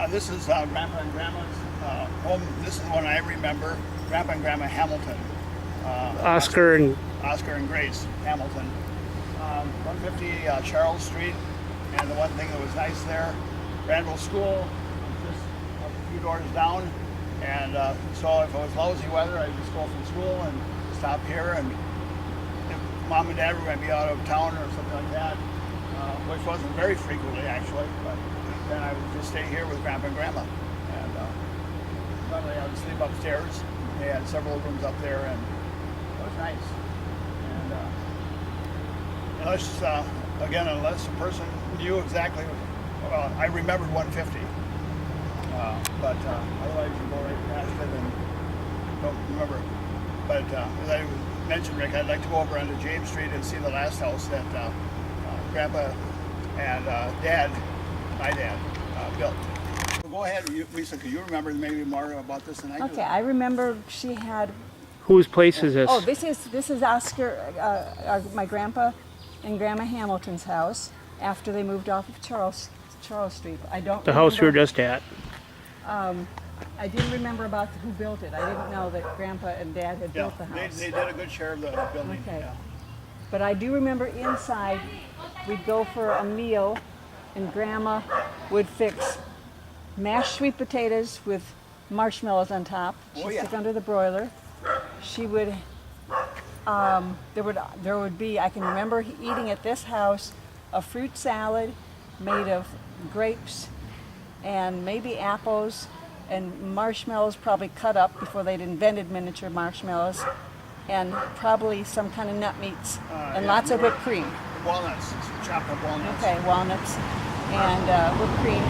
This is Grandpa and Grandma's home. This is one I remember. Grandpa and Grandma Hamilton. Oscar and Grace Hamilton. 150 Charles Street. And the one thing that was nice there, Granville School was just a few doors down. And so if it was lousy weather, I'd just go from school and stop here. And if Mom and Dad were going to be out of town or something like that, which wasn't very frequently actually, but then I would just stay here with Grandpa and Grandma. And normally I would sleep upstairs. They had several rooms up there, and it was nice. And unless a person knew exactly, I remembered 150, but otherwise you go right past it and don't remember. But as I mentioned, Rick, I'd like to go over onto James Street and see the last house that Grandpa and my dad, built. So go ahead, Lisa, because you remember maybe more about this than I do. Okay, I remember she had. Whose place is this? Oh, this is Oscar, my grandpa and Grandma Hamilton's house after they moved off of Charles Street. I don't. The house we were just at. I didn't remember about who built it. I didn't know that Grandpa and Dad had built the house. They did a good share of the building. Okay. Yeah. But I do remember inside, we'd go for a meal, and Grandma would fix mashed sweet potatoes with marshmallows on top. She'd stick under the broiler. She would, there would be, I can remember eating at this house a fruit salad made of grapes and maybe apples and marshmallows probably cut up before they'd invented miniature marshmallows, and probably some kind of nut meats and lots of whipped cream. Walnuts, chopped up walnuts. Okay, walnuts and whipped cream.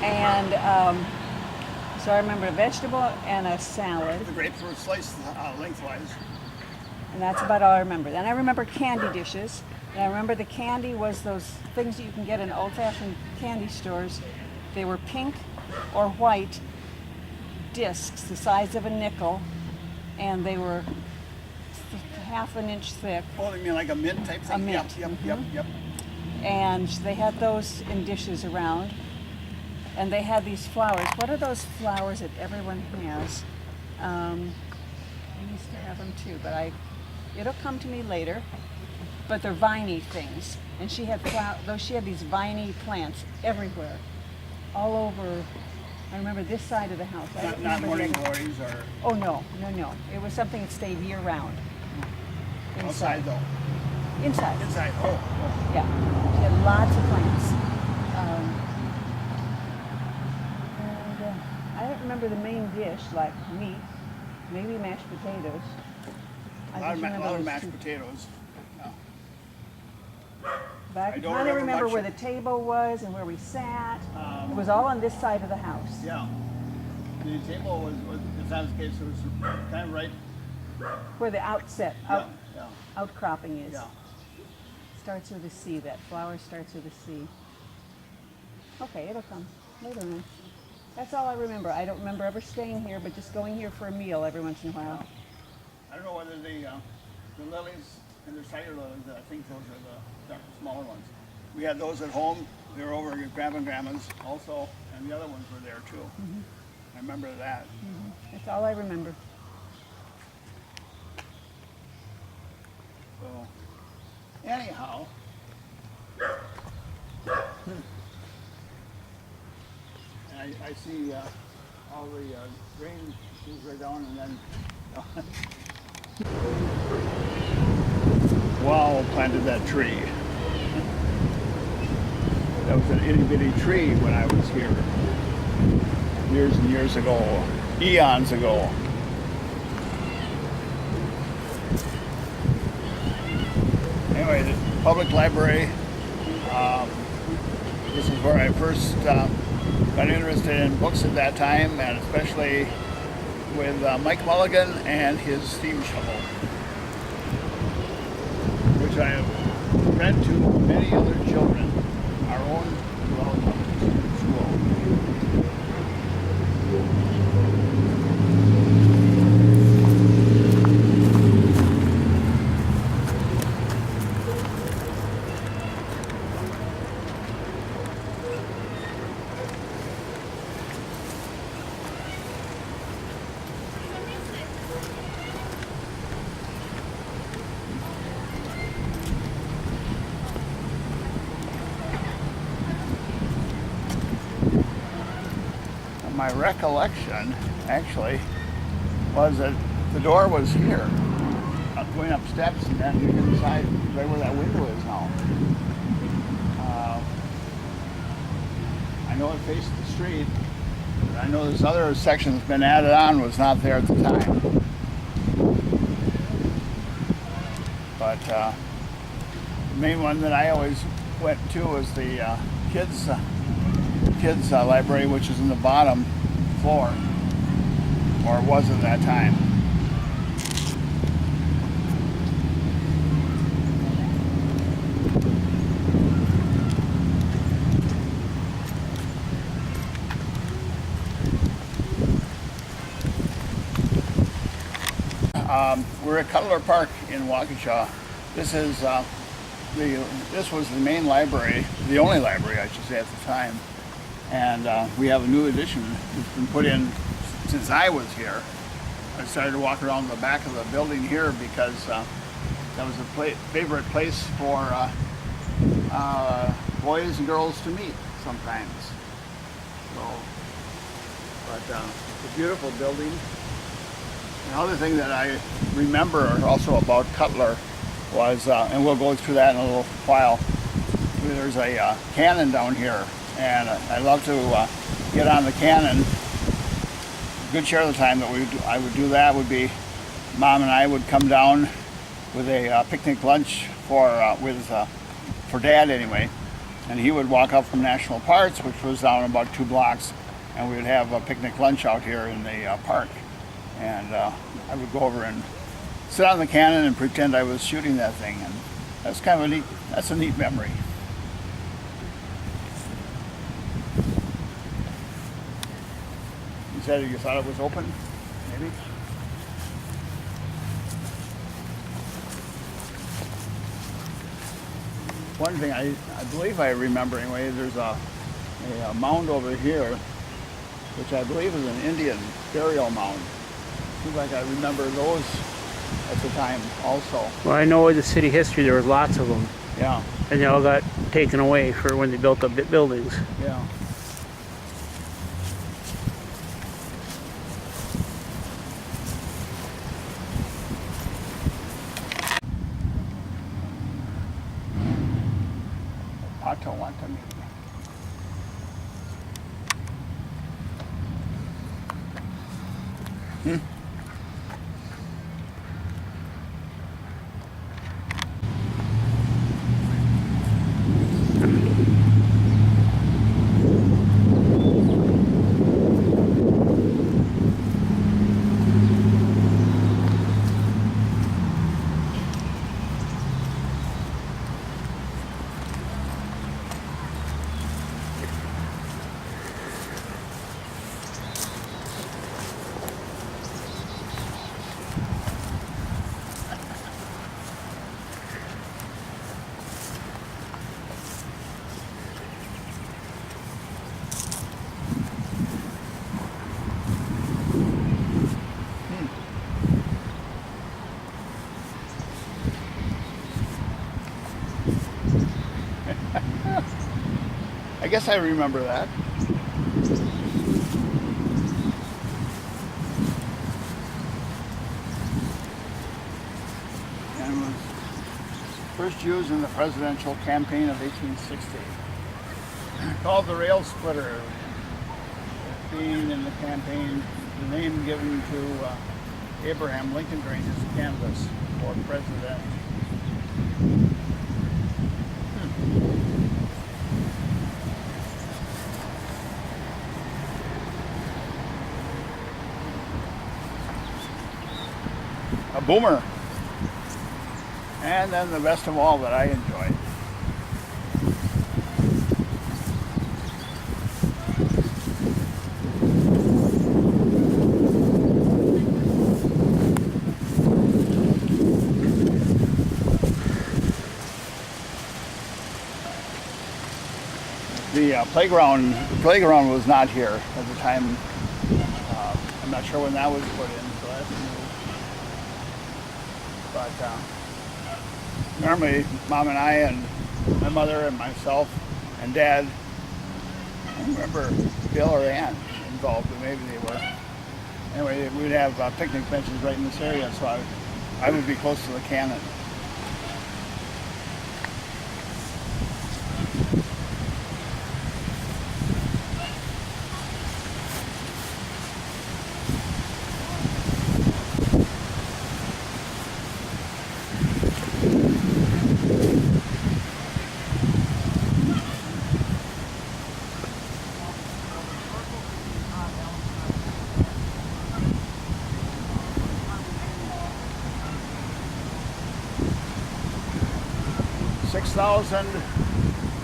And so I remember a vegetable and a salad. The grapes were sliced lengthwise. And that's about all I remember. Then I remember candy dishes. And I remember the candy was those things that you can get in old-fashioned candy stores. They were pink or white discs the size of a nickel, and they were half an inch thick. Oh, you mean like a mint type thing? A mint. Yep. And they had those in dishes around. And they had these flowers. What are those flowers that everyone has? I used to have them too, but it'll come to me later. But they're viney things. And she had she had these viney plants everywhere, all over. I remember this side of the house. Not morning glories or. Oh no. It was something that stayed year round. Outside though. Inside. Inside. Oh. Yeah. She had lots of plants. I don't remember the main dish, like meat, maybe mashed potatoes. A lot of mashed potatoes. Yeah. But I kind of remember where the table was and where we sat. It was all on this side of the house. Yeah. The table was in Sam's case, it was kind of right where the outcropping is. Yeah. Starts with a C. That flower starts with a C. Okay, it'll come later on. That's all I remember. I don't remember ever staying here, but just going here for a meal every once in a while. I don't know whether the lilies and the cider lilies, I think those are the smaller ones. We had those at home. They were over at Grandpa and Grandma's also, and the other ones were there too. Mm-hmm. I remember that. Mm-hmm. That's all I remember. So, anyhow. I see all the grain things right down, and then Wow planted that tree. That was an itty bitty tree when I was here years and years ago, eons ago. Anyway, the public library. This is where I first got interested in books at that time, and especially with Mike Mulligan and his steam shovel, which I have read to many other children, our own relatives in school. my recollection, actually, was that the door was here, going up steps and then inside, right where that window is now. I know it faced the street. I know this other section that's been added on was not there at the time. But the main one that I always went to was the kids library, which is in the bottom floor, or it was at that time. We're at Cutler Park in Waukesha. This was the main library, the only library I should say at the time, and we have a new addition that's been put in since I was here. I started to walk around the back of the building here because that was a favorite place for boys and girls to meet sometimes. So, but it's a beautiful building. Another thing that I remember also about Cutler was, and we'll go through that in a little while, there's a cannon down here, and I love to get on the cannon. A good share of the time that I would do that would be Mom and I would come down with a picnic lunch for Dad anyway, and he would walk up from National Parks, which was down about 2 blocks, and we would have a picnic lunch out here in the park. And I would go over and sit on the cannon and pretend I was shooting that thing, and that's kind of a neat memory. You said you thought it was open, maybe? One thing I believe I remember anyway, there's a mound over here, which I believe is an Indian burial mound. Seems like I remember those at the time also. Well, I know in the city history there was lots of them. Yeah. And they all got taken away for when they built up buildings. Yeah. Potawatomi. I guess I remember that. And was first used in the presidential campaign of 1860. Called the rail splitter, being in the campaign the name given to Abraham Lincoln during his canvass for president. A boomer. And then the best of all that I enjoyed. The playground was not here at the time. I'm not sure when that was put in, so that's new. But normally, Mom and I and my mother and myself and Dad, I don't remember Bill or Ann, involved, but maybe they were. Anyway, we'd have picnic benches right in this area, so I would be close to the cannon.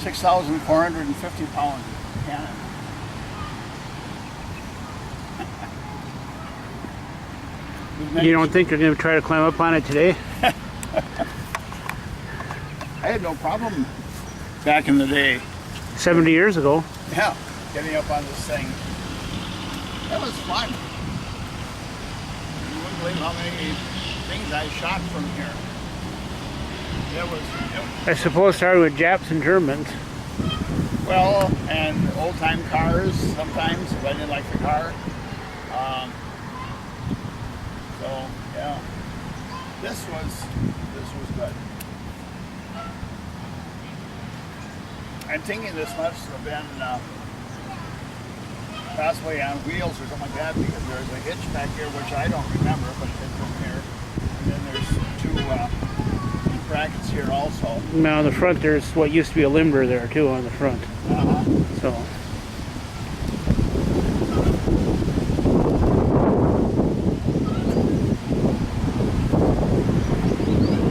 Six thousand 450 pound cannon. You don't think you're going to try to climb up on it today? I had no problem back in the day. 70 years ago. Yeah, getting up on this thing. That was fun. You wouldn't believe how many things I shot from here. I suppose started with Japs and Germans. Well, and old-time cars sometimes if I didn't like the car. So yeah, this was good. I'm thinking this must have been possibly on wheels or something like that, because there's a hitch back here which I don't remember, but it's from here. And then there's two brackets here also. Now on the front there's what used to be a limber there too on the front. So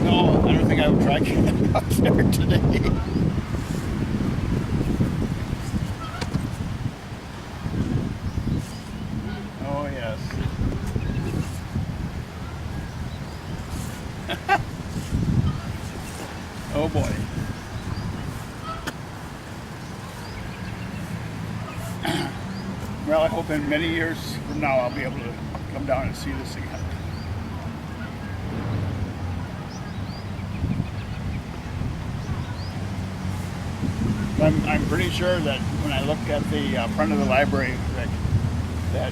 no, I don't think I would try getting up there today. Oh yes. Oh boy. Well, I hope in many years from now I'll be able to come down and see this again. I'm pretty sure that when I look at the front of the library, Rick, that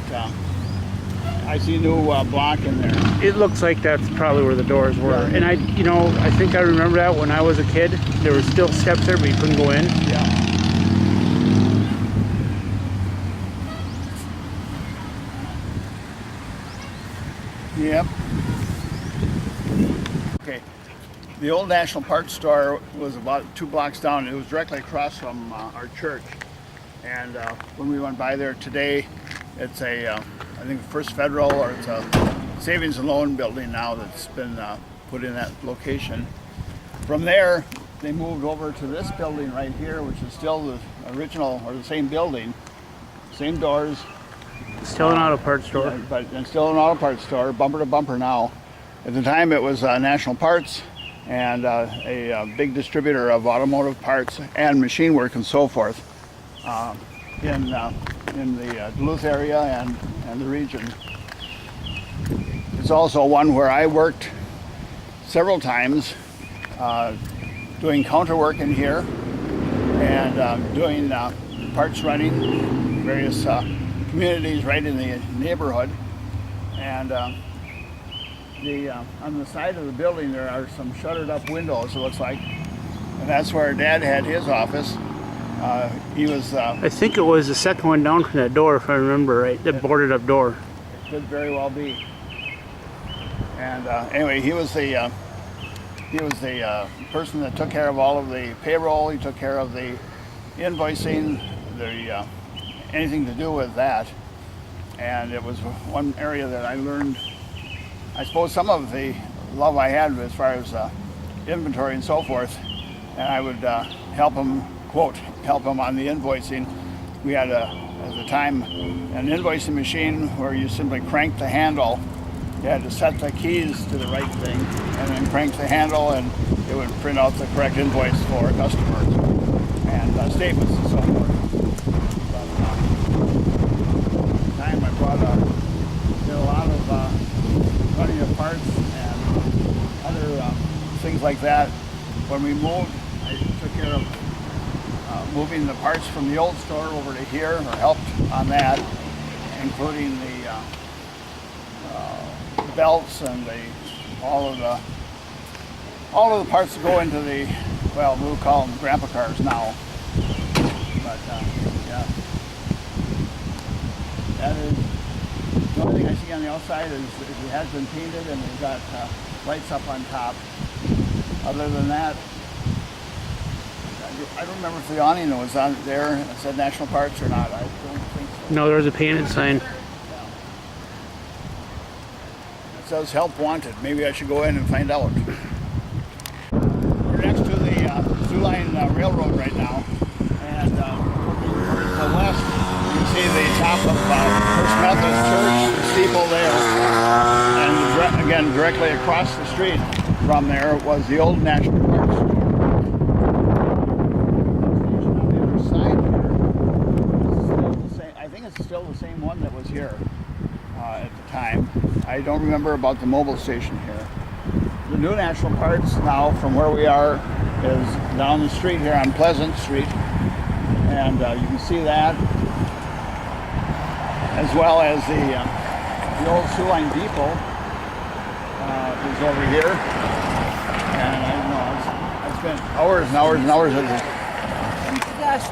I see a new block in there. it looks like that's probably where the doors were. Yeah. And I think I remember that when I was a kid. There were still steps there, but you couldn't go in. Yeah. Yep. Okay. The old National Parts store was about 2 blocks down. It was directly across from our church. And when we went by there today, it's I think First Federal, or it's a savings and loan building now that's been put in that location. From there, they moved over to this building right here, which is still the original, or the same building, same doors. Still an auto parts store. And still an auto parts store, bumper to bumper now. At the time it was National Parts, and a big distributor of automotive parts and machine work and so forth in the Duluth area and the region. It's also one where I worked several times doing counter work in here and doing parts running, various communities right in the neighborhood. And on the side of the building there are some shuttered up windows, it looks like, and that's where Dad had his office. He was I think it was the second one down from that door, if I remember right, the boarded up door. it could very well be. And anyway, he was the person that took care of all of the payroll. He took care of the invoicing, anything to do with that. And it was one area that I learned, I suppose, some of the love I had as far as inventory and so forth. And I would help him on the invoicing. We had at the time an invoicing machine where you simply cranked the handle. You had to set the keys to the right thing and then crank the handle, and it would print out the correct invoice for customers and statements and so forth. But at the time I did a lot of running of parts and other things like that. When we moved, I took care of moving the parts from the old store over to here, or helped on that. including the belts and all of the parts that go into the, well, we'll call them grandpa cars now. But yeah, that is the only thing I see on the outside is it has been painted and they've got lights up on top. Other than that, I don't remember if the awning was on there and it said National Parks or not. I don't think so. No, there's a painted sign. It says help wanted. Maybe I should go in and find out. We're next to the Sioux Line Railroad right now, and to the west you can see the top of First Methodist Church, the steeple there, and again directly across the street from there was the old National Park store. Station on the other side here. I think it's still the same one that was here at the time. I don't remember about the mobile station here. The new national parks now from where we are is down the street here on Pleasant Street, and you can see that, as well as the old Sioux Line Depot is over here. And I don't know, I spent hours and hours and hours at the